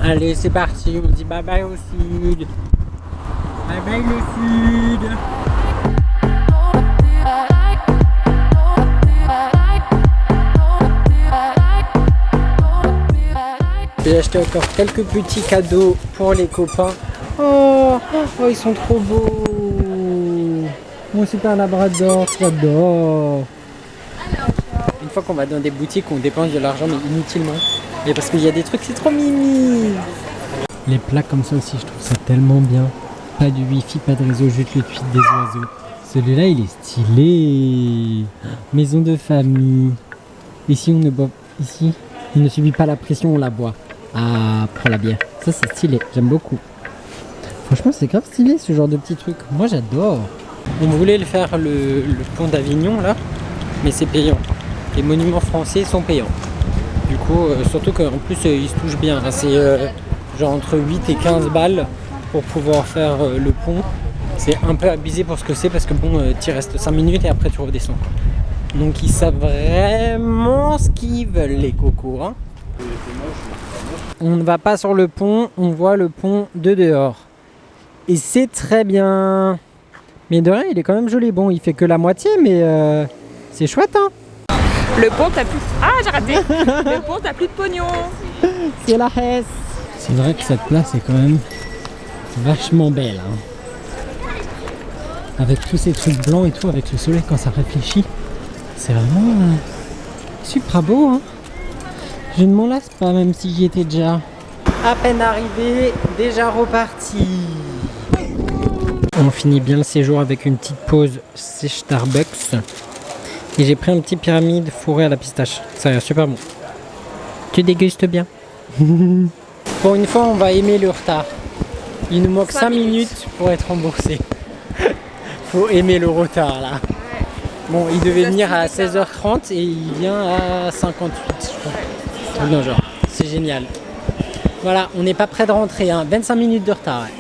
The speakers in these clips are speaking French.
Allez, c'est parti, on dit bye bye au sud. Bye bye le sud. J'ai acheté encore quelques petits cadeaux pour les copains. Oh, ils sont trop beaux. Moi c'est un labrador, j'adore. Une fois qu'on va dans des boutiques, on dépense de l'argent mais inutilement. Et parce qu'il y a des trucs, c'est trop mimi. Les plats comme ça aussi, je trouve ça tellement bien. Pas de wifi, pas de réseau, juste le tweet des oiseaux. Celui-là, il est stylé. Maison de famille. Ici, on ne boit. Ici, on ne subit pas la pression, on la boit. Ah, pour la bière. Ça, c'est stylé. J'aime beaucoup. Franchement, c'est grave stylé ce genre de petits trucs. Moi, j'adore. On voulait le faire le pont d'Avignon là, mais c'est payant. Les monuments français sont payants. Du coup, surtout qu'en plus, ils se touchent bien. Hein. C'est genre entre 8 et 15 balles pour pouvoir faire le pont. C'est un peu abusé pour ce que c'est parce que bon, tu restes 5 minutes et après tu redescends. Donc ils savent vraiment ce qu'ils veulent les cocos. Hein. On ne va pas sur le pont, on voit le pont de dehors. Et c'est très bien. Mais de rien, il est quand même joli. Bon, il fait que la moitié, mais c'est chouette, hein. Le pont, t'as plus... Ah, j'ai raté. Le pont, t'as plus de pognon. C'est la Hesse. C'est vrai que cette place est quand même vachement belle, hein. Avec tous ces trucs blancs et tout, avec le soleil quand ça réfléchit. C'est vraiment super beau, hein. Je ne m'en lasse pas, même si j'y étais déjà. À peine arrivé, déjà reparti. On finit bien le séjour avec une petite pause chez Starbucks. Et j'ai pris un petit pyramide fourré à la pistache. Ça a l'air super bon. Tu dégustes bien. Pour une fois, on va aimer le retard. Il nous manque 5 minutes pour être remboursé. Faut aimer le retard là. Bon, il devait venir à 16h30 et il vient à 58, je crois. Truc dans le genre. C'est génial. Voilà, on n'est pas près de rentrer. Hein. 25 minutes de retard. Ouais.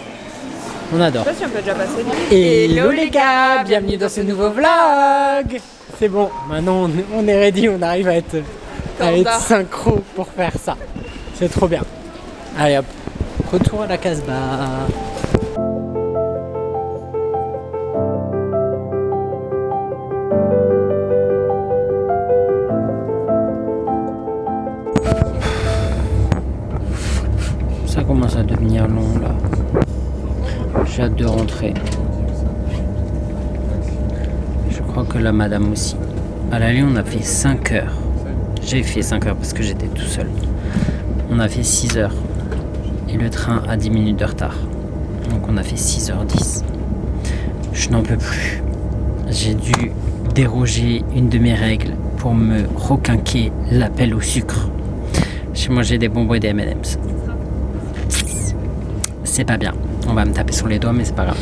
On adore. Je sais pas si on peut déjà passer. Hello les gars, bienvenue dans ce nouveau vlog. C'est bon, maintenant on est ready, on arrive à être synchro pour faire ça. C'est trop bien. Allez hop, retour à la Casbah. Ça commence à devenir long là. J'ai hâte de rentrer. Je crois que la madame aussi. À l'aller, on a fait 5 heures. J'ai fait 5 heures parce que j'étais tout seul. On a fait 6 heures. Et le train a 10 minutes de retard. Donc on a fait 6h10. Je n'en peux plus. J'ai dû déroger une de mes règles pour me requinquer l'appel au sucre. J'ai mangé des bonbons et des M&M's. C'est pas bien. On va me taper sur les doigts, mais c'est pas grave.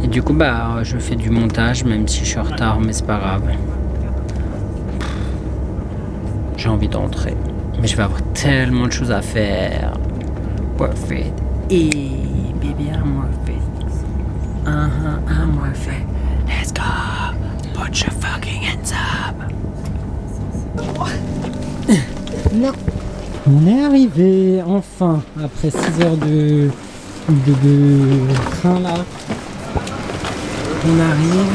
Et du coup, je fais du montage, même si je suis en retard, mais c'est pas grave. J'ai envie de rentrer. Mais je vais avoir tellement de choses à faire. Worth it. Et baby, I'm worth it. I'm worth it. Let's go. Put your fucking hands up. Non. On est arrivé, enfin, après 6 heures de train là. On arrive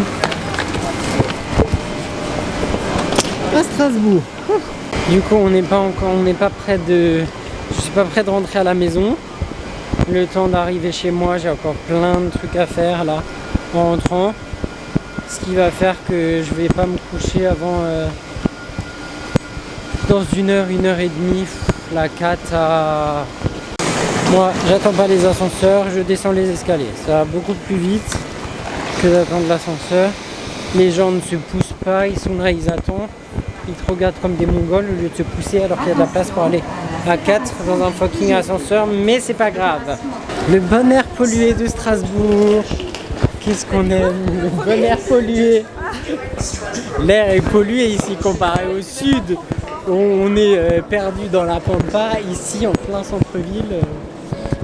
à Strasbourg. Du coup, on n'est pas près de... Je suis pas prêt de rentrer à la maison. Le temps d'arriver chez moi, j'ai encore plein de trucs à faire là, en rentrant. Ce qui va faire que je vais pas me coucher avant... dans 1 heure, 1 heure et demie. La cata. Moi, j'attends pas les ascenseurs, je descends les escaliers. Ça va beaucoup plus vite que d'attendre l'ascenseur. Les gens ne se poussent pas, ils sont là, ils attendent. Ils te regardent comme des mongols au lieu de se pousser alors qu'il y a de la place pour aller à 4 dans un fucking ascenseur. Mais c'est pas grave. Le bon air pollué de Strasbourg. Qu'est-ce qu'on aime, le bon air pollué. L'air est pollué ici comparé au sud. On est perdu dans la pampa. Ici en plein centre-ville.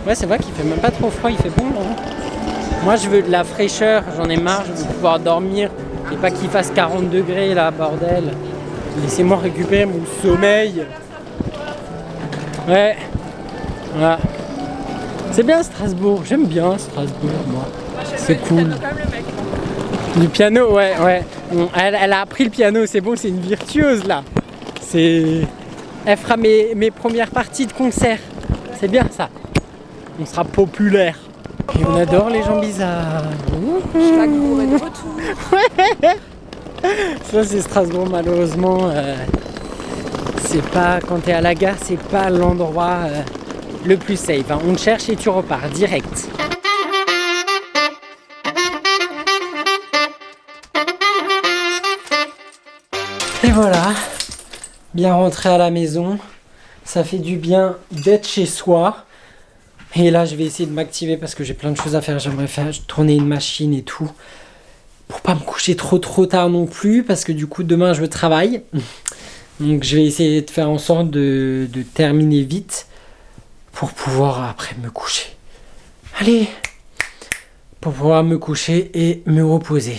Ouais, c'est vrai qu'il fait même pas trop froid, il fait bon. Hein. Moi je veux de la fraîcheur, j'en ai marre, je veux pouvoir dormir et pas qu'il fasse 40 degrés là, bordel. Laissez-moi récupérer mon sommeil. Ouais, Ouais. C'est bien Strasbourg, j'aime bien Strasbourg, moi. C'est cool. Du piano, ouais, ouais. Bon, elle a appris le piano, c'est bon, c'est une virtuose là. Elle fera mes premières parties de concert. C'est bien ça. On sera populaire. Et on adore les gens bizarres. Strasbourg est de retour. Ça c'est Strasbourg malheureusement. C'est pas, quand t'es à la gare, c'est pas l'endroit le plus safe. Hein. On te cherche et tu repars direct. Et voilà, bien rentré à la maison. Ça fait du bien d'être chez soi. Et là, je vais essayer de m'activer parce que j'ai plein de choses à faire. J'aimerais faire tourner une machine et tout. Pour pas me coucher trop tard non plus. Parce que du coup, demain, je travaille. Donc, je vais essayer de faire en sorte de terminer vite. Pour pouvoir après me coucher. Allez! Pour pouvoir me coucher et me reposer.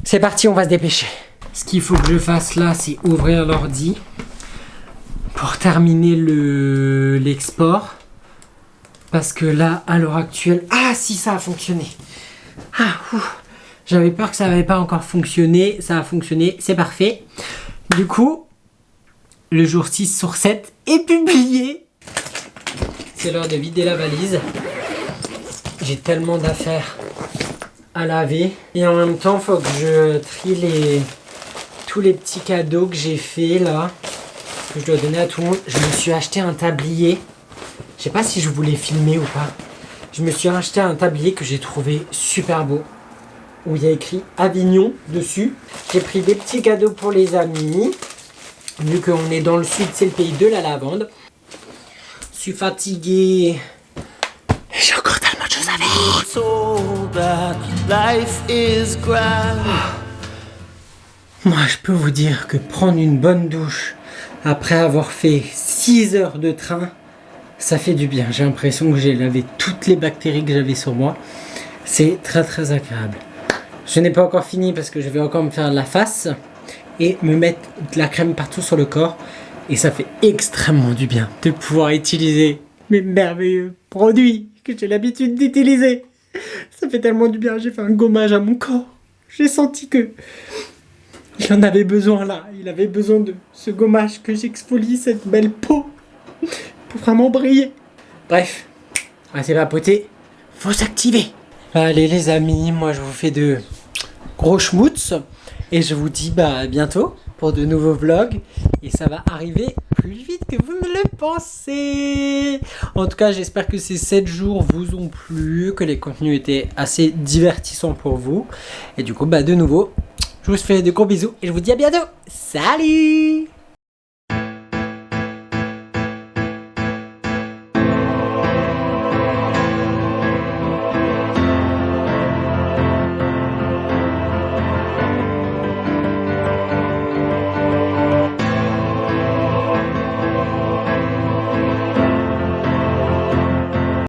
C'est parti, on va se dépêcher. Ce qu'il faut que je fasse là, c'est ouvrir l'ordi. Pour terminer l'export. Parce que là, à l'heure actuelle... Ah, si, ça a fonctionné. Ah, ouf. J'avais peur que ça n'avait pas encore fonctionné. Ça a fonctionné, c'est parfait. Du coup, le jour 6 sur 7 est publié. C'est l'heure de vider la valise. J'ai tellement d'affaires à laver. Et en même temps, il faut que je trie tous les petits cadeaux que j'ai fait là. Que je dois donner à tout le monde. Je me suis acheté un tablier. Je sais pas si je voulais filmer ou pas. Je me suis acheté un tablier que j'ai trouvé super beau. Où il y a écrit Avignon dessus. J'ai pris des petits cadeaux pour les amis. Vu qu'on est dans le sud, c'est le pays de la lavande. Je suis fatigué. J'ai encore tellement de choses à faire. Moi, je peux vous dire que prendre une bonne douche après avoir fait 6 heures de train, ça fait du bien. J'ai l'impression que j'ai lavé toutes les bactéries que j'avais sur moi. C'est très très agréable. Je n'ai pas encore fini parce que je vais encore me faire la face et me mettre de la crème partout sur le corps. Et ça fait extrêmement du bien de pouvoir utiliser mes merveilleux produits que j'ai l'habitude d'utiliser. Ça fait tellement du bien. J'ai fait un gommage à mon corps. J'ai senti que il en avait besoin là. Il avait besoin de ce gommage que j'exfolie cette belle peau pour vraiment briller. Bref, assez papoté. Faut s'activer. Allez les amis, moi je vous fais de gros schmutz. Et je vous dis à bientôt pour de nouveaux vlogs. Et ça va arriver plus vite que vous ne le pensez. En tout cas, j'espère que ces 7 jours vous ont plu, que les contenus étaient assez divertissants pour vous. Et du coup, de nouveau, je vous fais de gros bisous et je vous dis à bientôt. Salut!